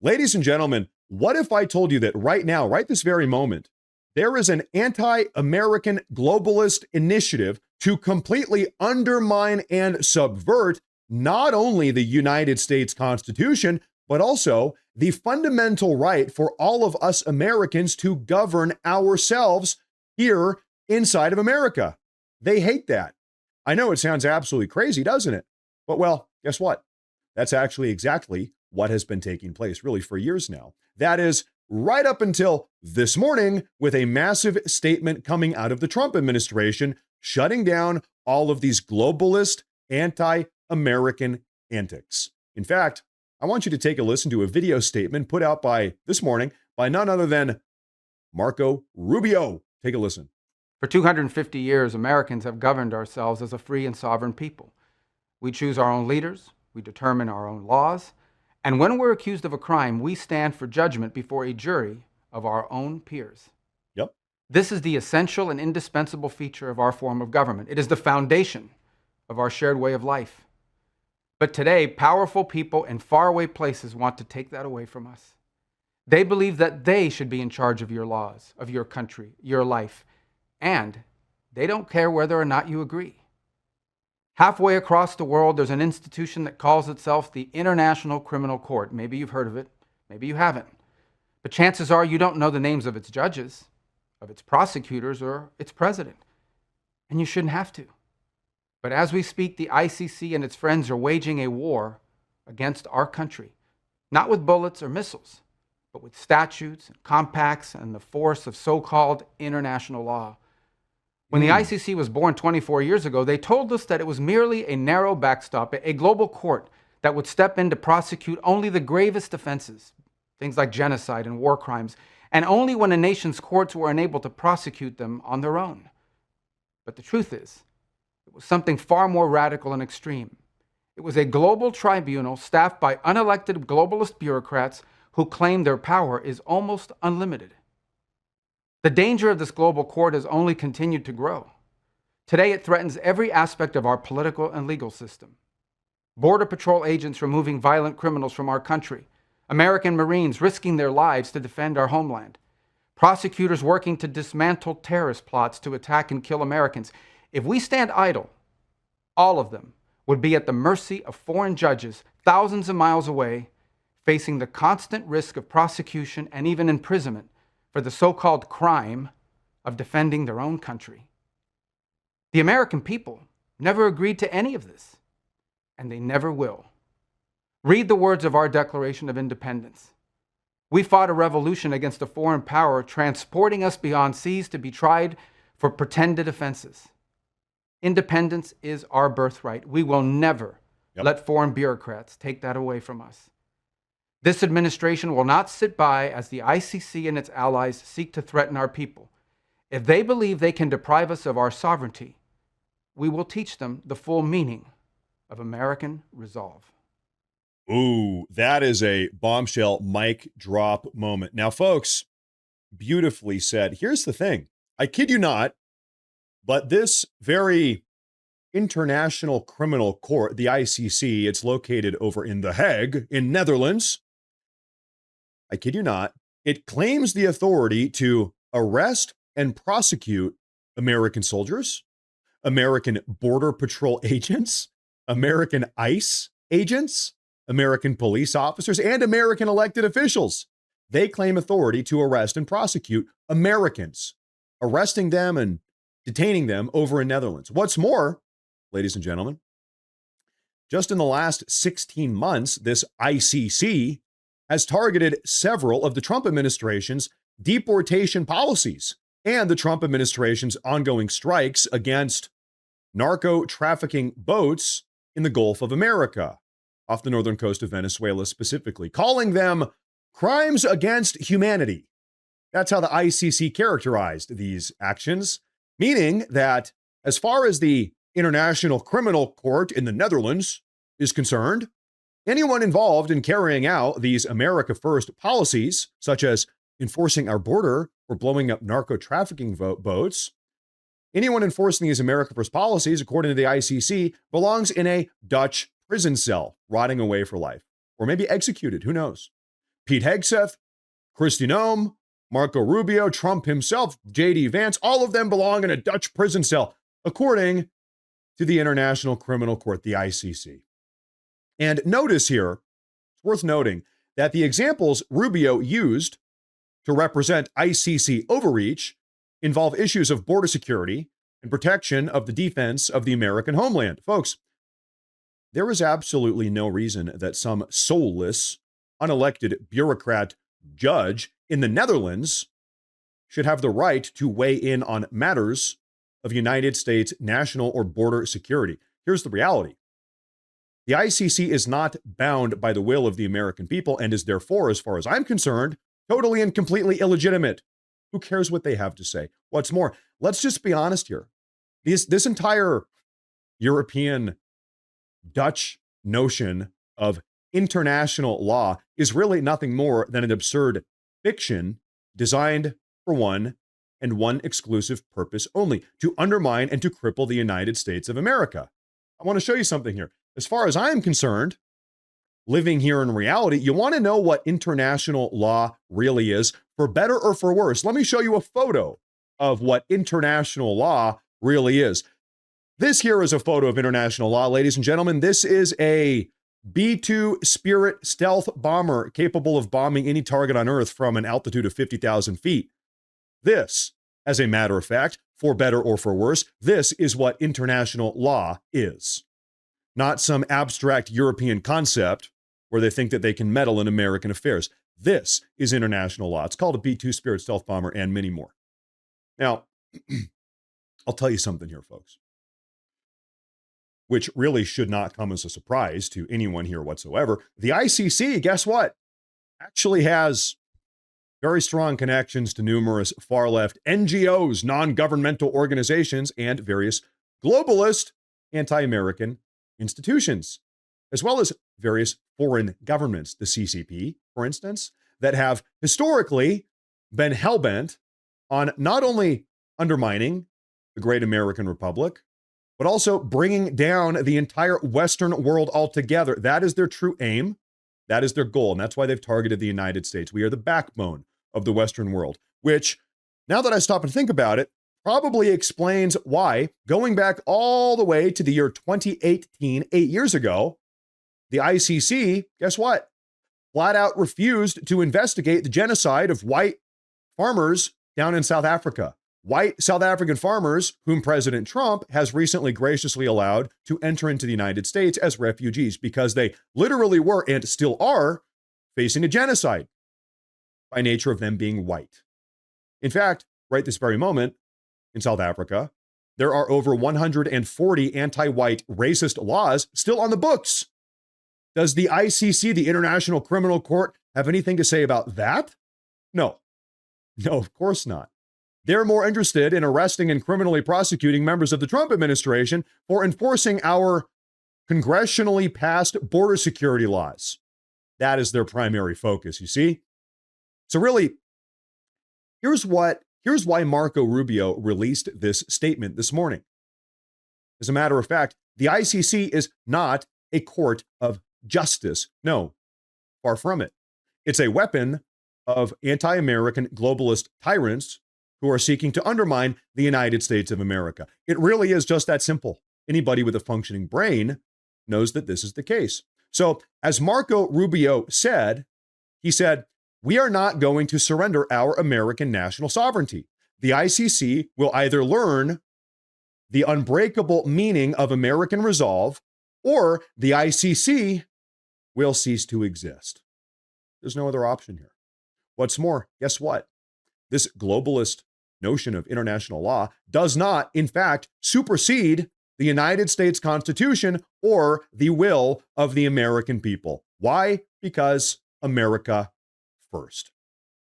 Ladies and gentlemen, what if I told you that right now, right this very moment, there is an anti-American globalist initiative to completely undermine and subvert not only the United States Constitution, but also the fundamental right for all of us Americans to govern ourselves here inside of America. They hate that. I know it sounds absolutely crazy, doesn't it? But well, guess what? That's actually exactly what has been taking place really for years now. That is right up until this morning with a massive statement coming out of the Trump administration shutting down all of these globalist, anti-American antics. In fact, I want you to take a listen to a video statement put out by this morning by none other than Marco Rubio. Take a listen. For 250 years, Americans have governed ourselves as a free and sovereign people. We choose our own leaders, we determine our own laws, and when we're accused of a crime, we stand for judgment before a jury of our own peers. Yep. This is the essential and indispensable feature of our form of government. It is the foundation of our shared way of life. But today, powerful people in faraway places want to take that away from us. They believe that they should be in charge of your laws, of your country, your life, and they don't care whether or not you agree. Halfway across the world, there's an institution that calls itself the International Criminal Court. Maybe you've heard of it, maybe you haven't. But chances are you don't know the names of its judges, of its prosecutors, or its president. And you shouldn't have to. But as we speak, the ICC and its friends are waging a war against our country, not with bullets or missiles, but with statutes and compacts and the force of so-called international law. When the ICC was born 24 years ago, they told us that it was merely a narrow backstop, a global court that would step in to prosecute only the gravest offenses, things like genocide and war crimes, and only when a nation's courts were unable to prosecute them on their own. But the truth is, it was something far more radical and extreme. It was a global tribunal staffed by unelected globalist bureaucrats who claim their power is almost unlimited. The danger of this global court has only continued to grow. Today, it threatens every aspect of our political and legal system. Border Patrol agents removing violent criminals from our country, American Marines risking their lives to defend our homeland, prosecutors working to dismantle terrorist plots to attack and kill Americans. If we stand idle, all of them would be at the mercy of foreign judges thousands of miles away, facing the constant risk of prosecution and even imprisonment for the so-called crime of defending their own country. The American people never agreed to any of this, and they never will. Read the words of our Declaration of Independence. We fought a revolution against a foreign power, transporting us beyond seas to be tried for pretended offenses. Independence is our birthright. We will never let foreign bureaucrats take that away from us. This administration will not sit by as the ICC and its allies seek to threaten our people. If they believe they can deprive us of our sovereignty, we will teach them the full meaning of American resolve. Ooh, that is a bombshell mic drop moment. Now, folks, beautifully said. Here's the thing. I kid you not, but this very international criminal court, the ICC, it's located over in The Hague in Netherlands. I kid you not, it claims the authority to arrest and prosecute American soldiers, American Border Patrol agents, American ICE agents, American police officers, and American elected officials. They claim authority to arrest and prosecute Americans, arresting them and detaining them over in Netherlands. What's more, ladies and gentlemen, just in the last 16 months, this ICC has targeted several of the Trump administration's deportation policies and the Trump administration's ongoing strikes against narco trafficking boats in the Gulf of America, off the northern coast of Venezuela specifically, calling them crimes against humanity. That's how the ICC characterized these actions, meaning that as far as the International Criminal Court in the Netherlands is concerned, anyone involved in carrying out these America First policies, such as enforcing our border or blowing up narco trafficking boats, anyone enforcing these America First policies, according to the ICC, belongs in a Dutch prison cell, rotting away for life, or maybe executed, who knows? Pete Hegseth, Kristi Noem, Marco Rubio, Trump himself, J.D. Vance, all of them belong in a Dutch prison cell, according to the International Criminal Court, the ICC. And notice here, it's worth noting that the examples Rubio used to represent ICC overreach involve issues of border security and protection of the defense of the American homeland. Folks, there is absolutely no reason that some soulless, unelected bureaucrat judge in the Netherlands should have the right to weigh in on matters of United States national or border security. Here's the reality. The ICC is not bound by the will of the American people and is therefore, as far as I'm concerned, totally and completely illegitimate. Who cares what they have to say? What's more, let's just be honest here. This entire European Dutch notion of international law is really nothing more than an absurd fiction designed for one and one exclusive purpose only, to undermine and to cripple the United States of America. I want to show you something here. As far as I am concerned, living here in reality, you want to know what international law really is, for better or for worse. Let me show you a photo of what international law really is. This here is a photo of international law, ladies and gentlemen. This is a B-2 Spirit stealth bomber capable of bombing any target on Earth from an altitude of 50,000 feet. This, as a matter of fact, for better or for worse, this is what international law is. Not some abstract European concept where they think that they can meddle in American affairs. This is international law. It's called a B-2 Spirit stealth bomber and many more. Now, I'll tell you something here, folks, which really should not come as a surprise to anyone here whatsoever. The ICC, guess what? Actually has very strong connections to numerous far-left NGOs, non-governmental organizations, and various globalist anti-American institutions, as well as various foreign governments, the CCP, for instance, that have historically been hell-bent on not only undermining the great American Republic, but also bringing down the entire Western world altogether. That is their true aim. That is their goal, and that's why they've targeted the United States. We are the backbone of the Western world, which, now that I stop and think about it, probably explains why, going back all the way to the year 2018, 8 years ago, the ICC, guess what? Flat out refused to investigate the genocide of white farmers down in South Africa. White South African farmers whom President Trump has recently graciously allowed to enter into the United States as refugees because they literally were and still are facing a genocide by nature of them being white. In fact, right this very moment in South Africa, there are over 140 anti-white racist laws still on the books. Does the ICC, the International Criminal Court, have anything to say about that? No. No, of course not. They're more interested in arresting and criminally prosecuting members of the Trump administration for enforcing our congressionally passed border security laws. That is their primary focus, you see? So really, here's why Marco Rubio released this statement this morning. As a matter of fact, the ICC is not a court of justice. No, far from it. It's a weapon of anti-American globalist tyrants who are seeking to undermine the United States of America. It really is just that simple. Anybody with a functioning brain knows that this is the case. So, as Marco Rubio said, he said, "We are not going to surrender our American national sovereignty. The ICC will either learn the unbreakable meaning of American resolve, or the ICC will cease to exist." There's no other option here. What's more, guess what? This globalist notion of international law does not, in fact, supersede the United States Constitution or the will of the American people. Why? Because America first.